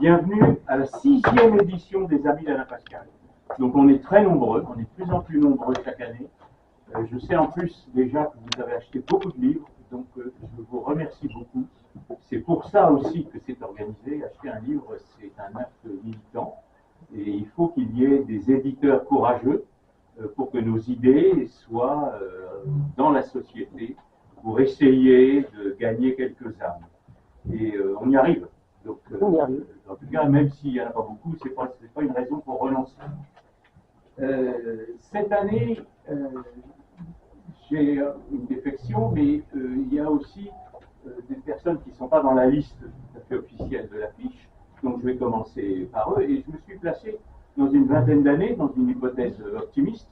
Bienvenue à la 6e édition des Amis d'Alain Pascal. Donc on est très nombreux, on est de plus en plus nombreux chaque année. Je sais en plus déjà que vous avez acheté beaucoup de livres, donc je vous remercie beaucoup. C'est pour ça aussi que c'est organisé. Acheter un livre, c'est un acte militant. Et il faut qu'il y ait des éditeurs courageux pour que nos idées soient dans la société, pour essayer de gagner quelques âmes. Et on y arrive. Donc, en tout cas, même s'il n'y en a pas beaucoup, ce n'est pas une raison pour relancer. Cette année, j'ai une défection, mais il y a aussi des personnes qui ne sont pas dans la liste tout à fait officielle de l'affiche. Donc je vais commencer par eux. Et je me suis placé dans une vingtaine d'années, dans une hypothèse optimiste.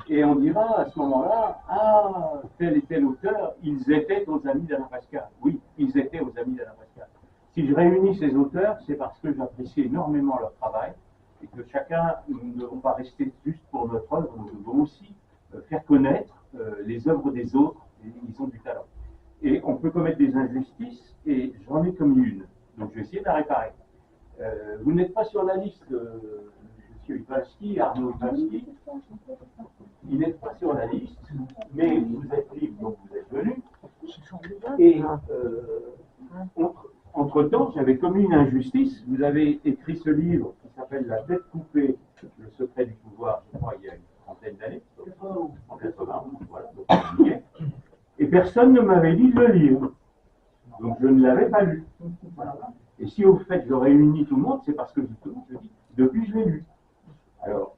Et on dira à ce moment-là, ah, tel et tel auteur, ils étaient aux Amis d'Alain Pascal. Oui, ils étaient aux Amis d'Alain Pascal. Si je réunis ces auteurs, c'est parce que j'apprécie énormément leur travail et que chacun, nous ne devons pas rester juste pour notre œuvre, nous devons aussi faire connaître les œuvres des autres, et ils ont du talent. Et on peut commettre des injustices, et j'en ai commis une. Donc je vais essayer de la réparer. Vous n'êtes pas sur la liste, M. Ivalski, Arnaud Ivalski. Il n'est pas sur la liste, mais vous êtes libre, donc vous êtes venu. Et entre-temps, j'avais commis une injustice. Vous avez écrit ce livre qui s'appelle La tête coupée, le secret du pouvoir, je crois, il y a une trentaine d'années, en 80, voilà, donc, et personne ne m'avait dit de le lire. Donc je ne l'avais pas lu. Voilà. Et si au fait je réunis tout le monde, c'est parce que justement, je dis, depuis je l'ai lu. Alors,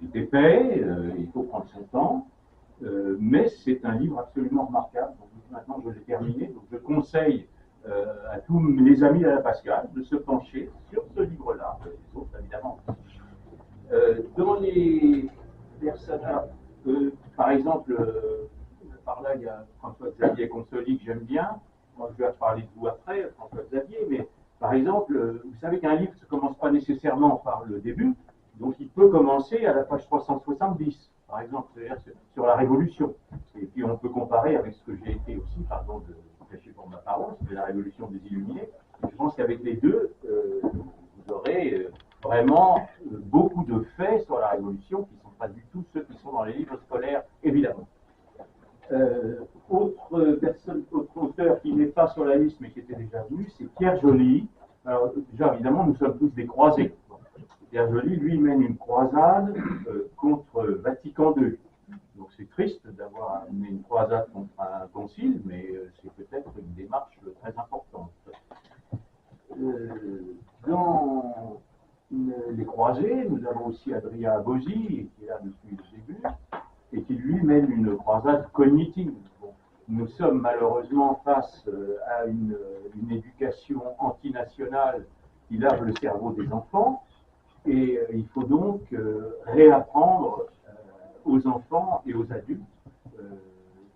il est épais, il faut prendre son temps, mais c'est un livre absolument remarquable. Donc, maintenant, je l'ai terminé, donc je conseille à tous les amis d'Alain Pascal de se pencher sur ce livre-là, les autres évidemment. Dans les personnes, par exemple, par là, il y a François-Xavier Consoli que j'aime bien. Moi, je vais parler de vous après, François-Xavier, mais par exemple, vous savez qu'un livre ne commence pas nécessairement par le début, donc il peut commencer à la page 370, par exemple, c'est-à-dire sur la Révolution. Et puis on peut comparer avec ce que j'ai été aussi, pardon de cacher pour ma parole, c'était la Révolution des Illuminés. Et je pense qu'avec les deux, vous aurez vraiment beaucoup de faits sur la Révolution qui ne sont pas du tout ceux qui sont dans les livres scolaires, évidemment. Autre auteur qui n'est pas sur la liste mais qui était déjà venu, c'est Pierre Joly. Alors, déjà, évidemment, nous sommes tous des croisés. Pierre Joly, lui, mène une croisade contre Vatican II. Donc c'est triste d'avoir mené une croisade contre un concile, mais c'est peut-être une démarche très importante. Dans les croisés, nous avons aussi Adrien Abosi, qui est là depuis le début, et qui lui mène une croisade cognitive. Bon, nous sommes malheureusement face à une éducation antinationale qui lave le cerveau des enfants, et il faut donc réapprendre aux enfants et aux adultes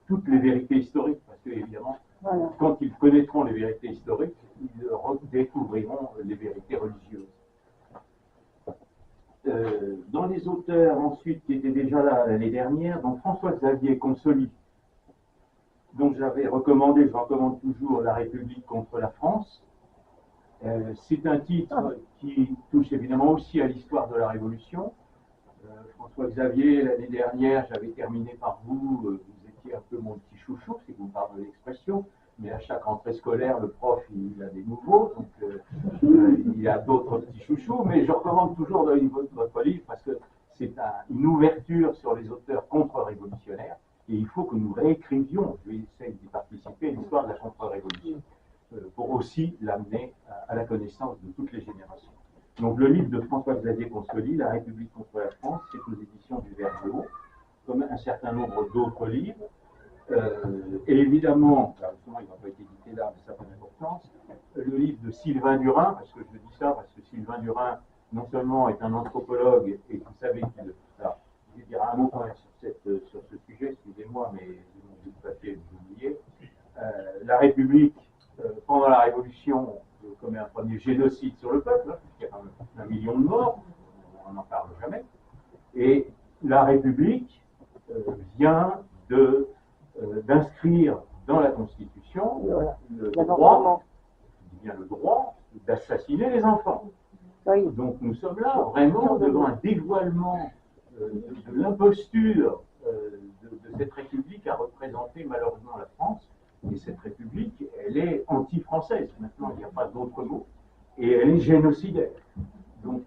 toutes les vérités historiques, parce que évidemment, voilà, quand ils connaîtront les vérités historiques, ils découvriront les vérités religieuses. Dans les auteurs ensuite qui étaient déjà là l'année dernière, donc François-Xavier Consoli, dont j'avais recommandé, je recommande toujours La République contre la France. C'est un titre qui touche évidemment aussi à l'histoire de la Révolution. François-Xavier, l'année dernière, j'avais terminé par vous, vous étiez un peu mon petit chouchou, si vous me pardonnez l'expression, mais à chaque rentrée scolaire, le prof, il a des nouveaux, donc il y a d'autres petits chouchous, mais je recommande toujours votre livre parce que c'est une ouverture sur les auteurs contre-révolutionnaires, et il faut que nous réécrivions, je vais essayer d'y participer, l'histoire de la contre-révolution, pour aussi l'amener à la connaissance de toutes les générations. Donc le livre de François-Xavier Consoli, La République contre la France, c'est aux éditions du Vergeo, comme un certain nombre d'autres livres. Et évidemment, justement, il n'a pas été édité là, mais ça a pas d'importance, le livre de Sylvain Durin, parce que je dis ça, parce que Sylvain Durin, non seulement est un anthropologue, et vous savez qu'il... Alors, je vais dire un mot quand même sur ce sujet, excusez-moi, mais je vous papier, vous oubliez. La République, pendant la Révolution, commet un premier génocide sur le peuple, hein, puisqu'il y a quand même 1 million de morts, on n'en parle jamais. Et la République vient d'inscrire dans la Constitution le droit bien le droit d'assassiner les enfants. Oui. Donc nous sommes là vraiment devant un dévoilement de l'imposture de cette République à représenter malheureusement la France. Et cette République, elle est anti-française. Maintenant, il n'y a pas d'autre mot. Et elle est génocidaire. Donc,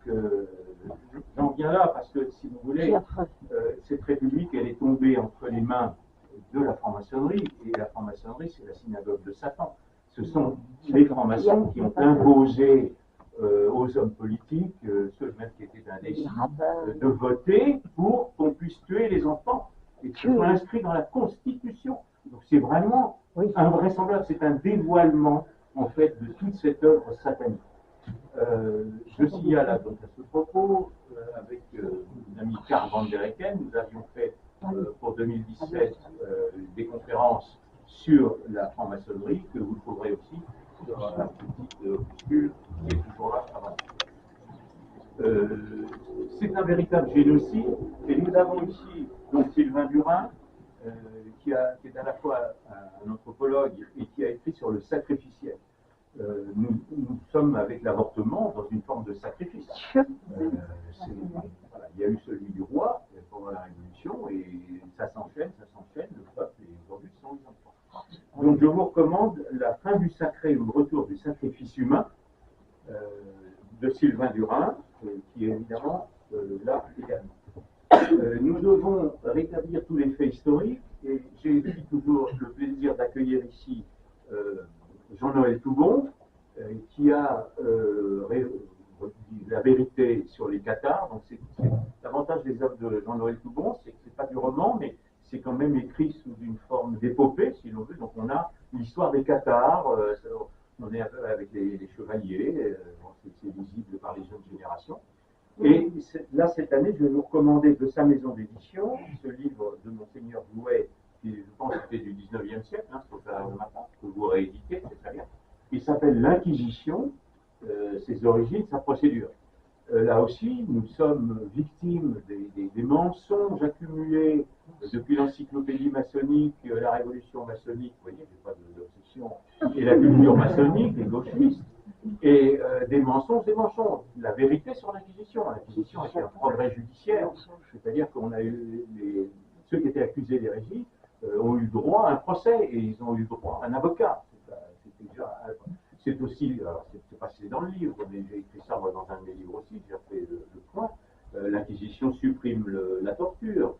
j'en viens là parce que, si vous voulez, cette République, elle est tombée entre les mains de la franc-maçonnerie. Et la franc-maçonnerie, c'est la synagogue de Satan. Ce sont les francs-maçons qui ont imposé aux hommes politiques, ceux même qui étaient indécis, de voter pour qu'on puisse tuer les enfants et que ce soit inscrit dans la Constitution. Donc c'est vraiment invraisemblable, c'est un dévoilement en fait de toute cette œuvre satanique. Je signale donc à ce propos, avec mon ami Karl van der Hecken, nous avions fait pour 2017 des conférences sur la franc-maçonnerie, que vous trouverez aussi sur un petit opuscule qui est toujours là avant. C'est un véritable génocide, et nous avons ici donc Sylvain Durin, qui est à la fois un anthropologue et qui a écrit sur le sacrificiel. Nous sommes avec l'avortement dans une forme de sacrifice. Voilà, il y a eu celui du roi pendant la Révolution, et ça s'enchaîne, le peuple, et aujourd'hui ce sont les enfants. Donc je vous recommande La fin du sacré ou le retour du sacrifice humain de Sylvain Durin, qui est évidemment là également. Nous devons rétablir tous les faits historiques, et j'ai toujours le plaisir d'accueillir ici Jean-Noël Toubon, qui a la vérité sur les Cathares. Donc l'avantage des œuvres de Jean-Noël Toubon, c'est que ce n'est pas du roman, mais c'est quand même écrit sous une forme d'épopée, si l'on veut. Donc on a l'histoire des Cathares, on est avec les chevaliers, c'est visible par les jeunes générations. Et là, cette année, je vais vous recommander de sa maison d'édition, ce livre de Monseigneur Bouet, qui je pense était du 19e siècle, que vous rééditez, c'est très bien. Il s'appelle L'Inquisition, ses origines, sa procédure. Là aussi, nous sommes victimes des mensonges accumulés depuis l'encyclopédie maçonnique, la révolution maçonnique, vous voyez, j'ai pas d'obsession, et la culture maçonnique, les gauchistes, et des mensonges. La vérité sur l'Inquisition. L'Inquisition était un progrès judiciaire, c'est-à-dire qu'on a eu ceux qui étaient accusés d'hérésie ont eu droit à un procès et ils ont eu droit à un avocat. C'est aussi, c'est passé dans le livre, mais j'ai écrit ça moi, dans un de mes livres aussi, j'ai fait le point. L'Inquisition supprime la torture,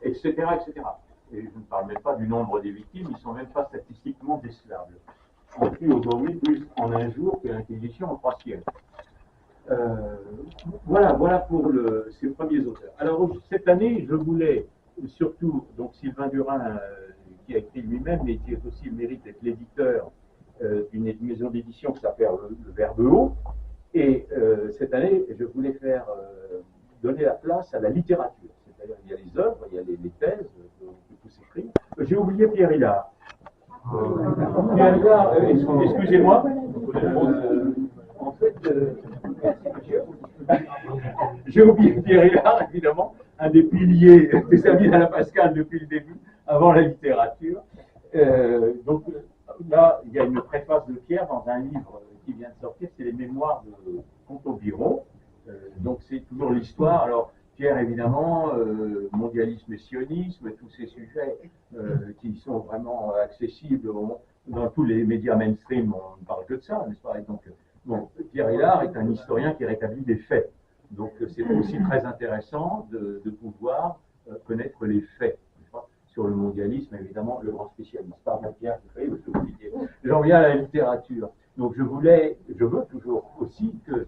etc., etc. Et je ne parle même pas du nombre des victimes, ils ne sont même pas statistiquement décelables. On tue aujourd'hui plus en un jour que l'Inquisition en 3 siècles. Voilà pour ces premiers auteurs. Alors cette année, je voulais surtout, donc Sylvain Durin, qui a écrit lui-même, mais qui est aussi le mérite d'être l'éditeur d'une maison d'édition qui s'appelle le Verbe Haut. Et cette année, je voulais donner la place à la littérature. C'est-à-dire, il y a les œuvres, il y a les thèses de tous ces écrits. J'ai oublié Pierre Hillard. Pierre Hillard, excusez-moi. En fait, j'ai oublié Pierre Hillard, évidemment, un des piliers de Sabine Pascal depuis le début, avant la littérature. Donc là, il y a une préface de Pierre dans un livre qui vient de sortir, c'est les Mémoires de Comte-Aubiron. Donc c'est toujours l'histoire. Alors Pierre, évidemment, mondialisme et sionisme, tous ces sujets qui sont vraiment accessibles dans tous les médias mainstream, on ne parle que de ça, n'est-ce pas? Et donc, bon, Pierre Hillard est un historien qui rétablit des faits. Donc c'est aussi très intéressant de pouvoir connaître les faits. Sur le mondialisme, évidemment, le grand spécialiste. Pardon, Pierre, j'en viens à la littérature. Donc je veux toujours aussi que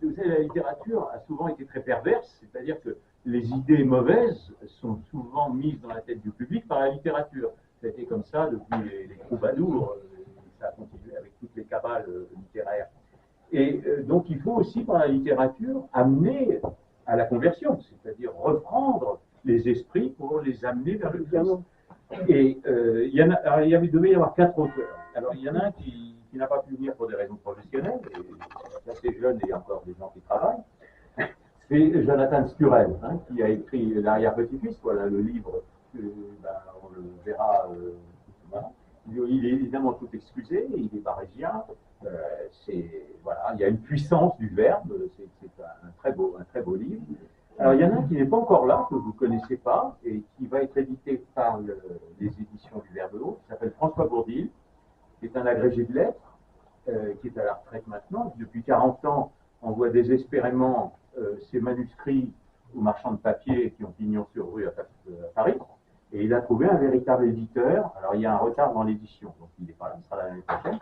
vous savez, la littérature a souvent été très perverse, c'est-à-dire que les idées mauvaises sont souvent mises dans la tête du public par la littérature. Ça a été comme ça depuis les troubadours, ça a continué avec toutes les cabales littéraires. Et donc il faut aussi, par la littérature, amener à la conversion, c'est-à-dire reprendre les esprits pour les amener vers le Christ. Et il devait y avoir 4 auteurs. Alors il y en a un qui n'a pas pu venir pour des raisons professionnelles, et assez jeune et encore des gens qui travaillent. C'est Jonathan Sturel, qui a écrit L'arrière-petit-fils, voilà le livre, on le verra, voilà, Il est évidemment tout excusé, il est parisien. Voilà, il y a une puissance du verbe, c'est un très beau livre. Alors, il y en a un qui n'est pas encore là, que vous ne connaissez pas, et qui va être édité par les éditions du Verbe Haut, qui s'appelle François Bourdil, qui est un agrégé de lettres, qui est à la retraite maintenant. Depuis 40 ans, on voit désespérément ses manuscrits aux marchands de papier qui ont pignon sur rue à Paris. Et il a trouvé un véritable éditeur. Alors, il y a un retard dans l'édition, donc il n'est pas là, il sera l'année prochaine.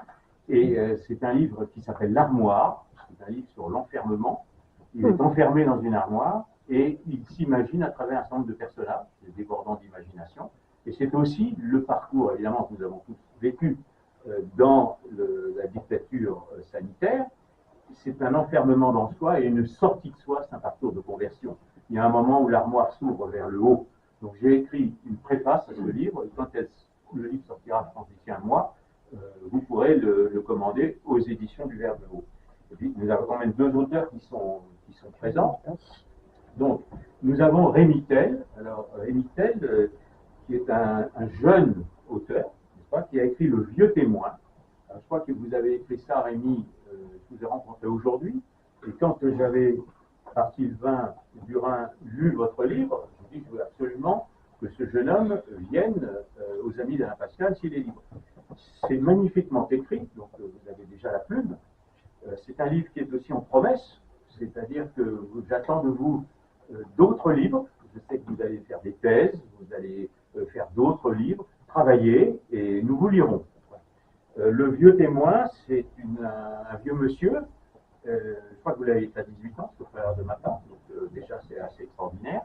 Et c'est un livre qui s'appelle L'Armoire. C'est un livre sur l'enfermement. Il est enfermé dans une armoire et il s'imagine à travers un certain nombre de personnages, débordant d'imagination. Et c'est aussi le parcours, évidemment, que nous avons tous vécu dans la dictature sanitaire. C'est un enfermement dans soi et une sortie de soi, c'est un parcours de conversion. Il y a un moment où l'armoire s'ouvre vers le haut. Donc j'ai écrit une préface à ce livre, et quand le livre sortira, je pense, d'ici un mois, vous pourrez le commander aux éditions du Verbe Haut. Et puis, nous avons quand même deux auteurs qui sont présents. Donc, nous avons Rémy Tel. Alors, Rémy Tel, qui est un jeune auteur, n'est-ce pas, qui a écrit Le Vieux Témoin. Alors, je crois que vous avez écrit ça, Rémy, je vous ai rencontré aujourd'hui. Et quand j'avais, par Sylvain Durin, lu votre livre, je me dis, je veux absolument que ce jeune homme vienne aux Amis d'Alain Pascal s'il est libre. C'est magnifiquement écrit, donc vous avez déjà la plume. C'est un livre qui est aussi en promesse, c'est-à-dire que j'attends de vous d'autres livres. Je sais que vous allez faire des thèses, vous allez faire d'autres livres, travailler, et nous vous lirons. Le Vieux Témoin, c'est un vieux monsieur, je crois que vous l'avez fait à 18 ans, c'est au frère de ma part, donc déjà c'est assez extraordinaire,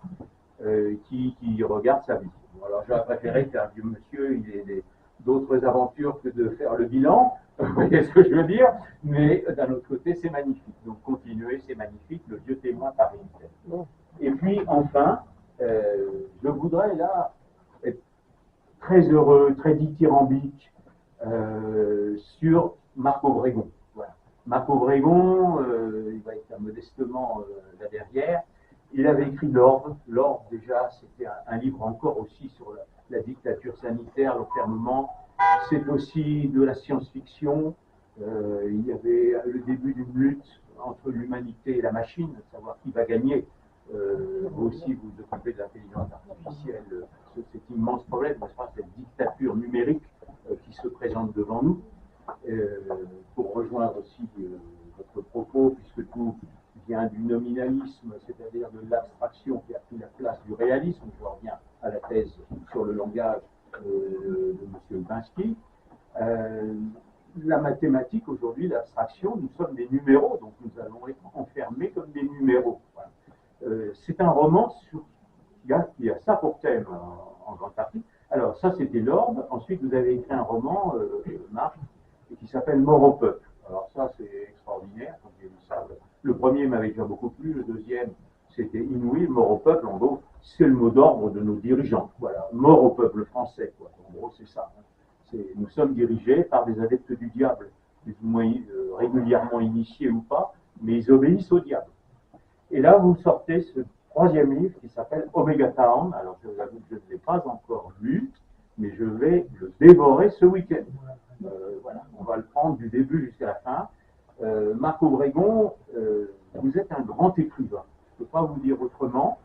qui regarde sa vie. Bon, alors j'aurais préféré qu'un vieux monsieur, il ait d'autres aventures que de faire le bilan, vous voyez ce que je veux dire, mais d'un autre côté, c'est magnifique. Donc continuez, c'est magnifique, Le Vieux Témoin par Rémy Tel. Et puis enfin, je voudrais là être très heureux, très dithyrambique sur Marc Obregon. Voilà. Marc Obregon, il va être modestement là derrière. Il avait écrit L'Orbe. L'Orbe, déjà, c'était un livre encore aussi sur la dictature sanitaire, l'enfermement. C'est aussi de la science-fiction. Il y avait le début d'une lutte entre l'humanité et la machine, savoir qui va gagner. Vous aussi, vous vous occupez de l'intelligence artificielle, cet immense problème, n'est-ce pas, cette dictature numérique qui se présente devant nous. Pour rejoindre aussi votre propos, puisque tout vient du nominalisme, c'est-à-dire de l'abstraction qui a pris la place du réalisme. Je reviens à la thèse sur le langage de M. Linsky. La mathématique, aujourd'hui, l'abstraction, nous sommes des numéros, donc nous allons être enfermés comme des numéros. Voilà. C'est un roman qui a ça pour thème en grande partie. Alors, ça, c'était L'Orbe. Ensuite, vous avez écrit un roman, Marc, qui s'appelle Mort au peuple. Alors ça, c'est extraordinaire. Quand j'ai lu ça, le premier m'avait déjà beaucoup plu, le deuxième, c'était inouï. Mort au peuple, en gros, c'est le mot d'ordre de nos dirigeants. Voilà, mort au peuple français, quoi. En gros, c'est ça. Nous sommes dirigés par des adeptes du diable, plus ou moins régulièrement initiés ou pas, mais ils obéissent au diable. Et là, vous sortez ce troisième livre qui s'appelle Omega Town. Alors, je vous avoue que je ne l'ai pas encore lu, mais je vais le dévorer ce week-end. Voilà, on va le prendre du début jusqu'à la fin. Marc Obregon, vous êtes un grand écrivain. Je ne peux pas vous dire autrement.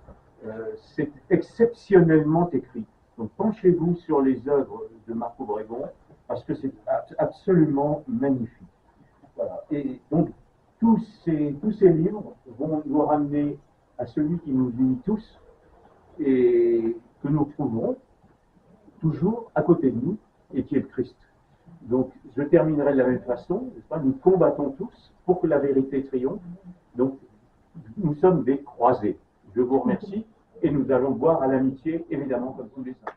C'est exceptionnellement écrit. Donc penchez-vous sur les œuvres de Marc Obregon parce que c'est absolument magnifique. Voilà. Et donc tous ces livres vont nous ramener à celui qui nous unit tous et que nous trouverons toujours à côté de nous et qui est le Christ. Donc, je terminerai de la même façon, nous combattons tous pour que la vérité triomphe. Donc, nous sommes des croisés. Je vous remercie et nous allons boire à l'amitié, évidemment, comme tous les ans.